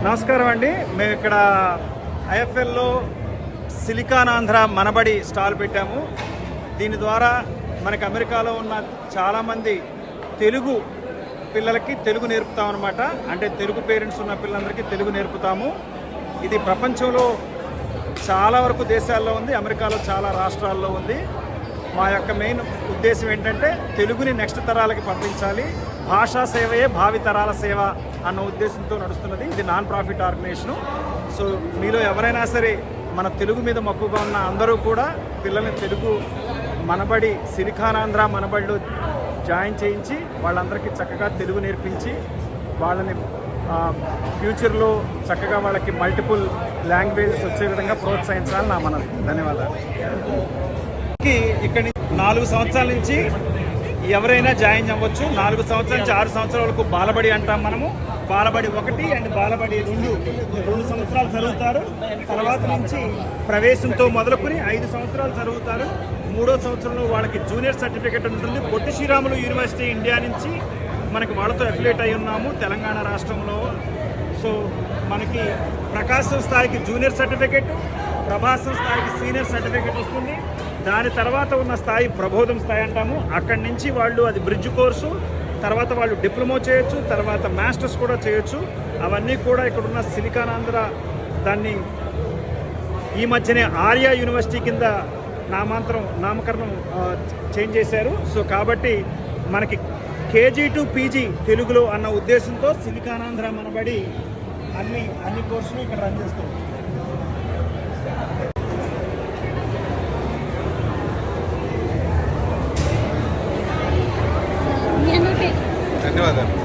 నమస్కారం అండి. మేము ఇక్కడ ఐఎఫ్ఎల్లో సిలికాన్ ఆంధ్ర మనబడి స్టాల్ పెట్టాము. దీని ద్వారా మనకి అమెరికాలో ఉన్న చాలామంది తెలుగు పిల్లలకి తెలుగు నేర్పుతాం అనమాట. అంటే తెలుగు పేరెంట్స్ ఉన్న పిల్లలందరికీ తెలుగు నేర్పుతాము. ఇది ప్రపంచంలో చాలా వరకు దేశాల్లో ఉంది, అమెరికాలో చాలా రాష్ట్రాల్లో ఉంది. మా యొక్క మెయిన్ ఉద్దేశం ఏంటంటే తెలుగుని నెక్స్ట్ తరాలకి పంపించాలి. భాషా సేవయే భావి తరాల సేవ అన్న ఉద్దేశంతో నడుస్తున్నది. ఇది నాన్ ప్రాఫిట్ ఆర్గనైజేషను. సో మీలో ఎవరైనా సరే మన తెలుగు మీద మక్కువగా ఉన్న అందరూ కూడా పిల్లల్ని తెలుగు మనబడి సిలికాన్ ఆంధ్ర మనబడిలో జాయిన్ చేయించి వాళ్ళందరికీ చక్కగా తెలుగు నేర్పించి వాళ్ళని ఫ్యూచర్లో చక్కగా వాళ్ళకి మల్టిపుల్ లాంగ్వేజెస్ వచ్చే విధంగా ప్రోత్సహించాలని నా మనవి. ధన్యవాదాలు. ఇక్కడ 4 సంవత్సరాల నుంచి ఎవరైనా జాయిన్ అవ్వచ్చు. 4 సంవత్సరాల నుంచి 6 సంవత్సరాల వరకు బాలబడి అంటాం మనము. బాలబడి 1 అండ్ బాలబడి 2 సంవత్సరాలు చదువుతారు. తర్వాత నుంచి ప్రవేశంతో మొదలుకొని 5 సంవత్సరాలు చదువుతారు. 3వ సంవత్సరంలో వాళ్ళకి జూనియర్ సర్టిఫికేట్ ఉంటుంది. పొట్టి శ్రీరాములు యూనివర్సిటీ ఇండియా నుంచి మనకి వాళ్ళతో అఫిలియేట్ అయి ఉన్నాము తెలంగాణ రాష్ట్రంలో. సో మనకి ప్రకాశం స్థాయికి జూనియర్ సర్టిఫికేట్, ప్రభాసం స్థాయికి సీనియర్ సర్టిఫికేట్ వస్తుంది. దాని తర్వాత ఉన్న స్థాయి ప్రబోధం స్థాయి అంటాము. అక్కడి నుంచి వాళ్ళు అది బ్రిడ్జ్ కోర్సు, తర్వాత వాళ్ళు డిప్లొమా చేయొచ్చు, తర్వాత మాస్టర్స్ కూడా చేయొచ్చు. అవన్నీ కూడా ఇక్కడున్న సిలికాన్ ఆంధ్ర దాన్ని ఈ మధ్యనే ఆర్యా యూనివర్సిటీ కింద నామకరణం చేంజ్ చేశారు. సో కాబట్టి మనకి కేజీ టు పీజీ తెలుగులో అన్న ఉద్దేశంతో సిలికాన్ ఆంధ్ర మనబడి అన్ని కోర్సులు ఇక్కడ రన్ చేస్తాం. ధన్యవాదాలు.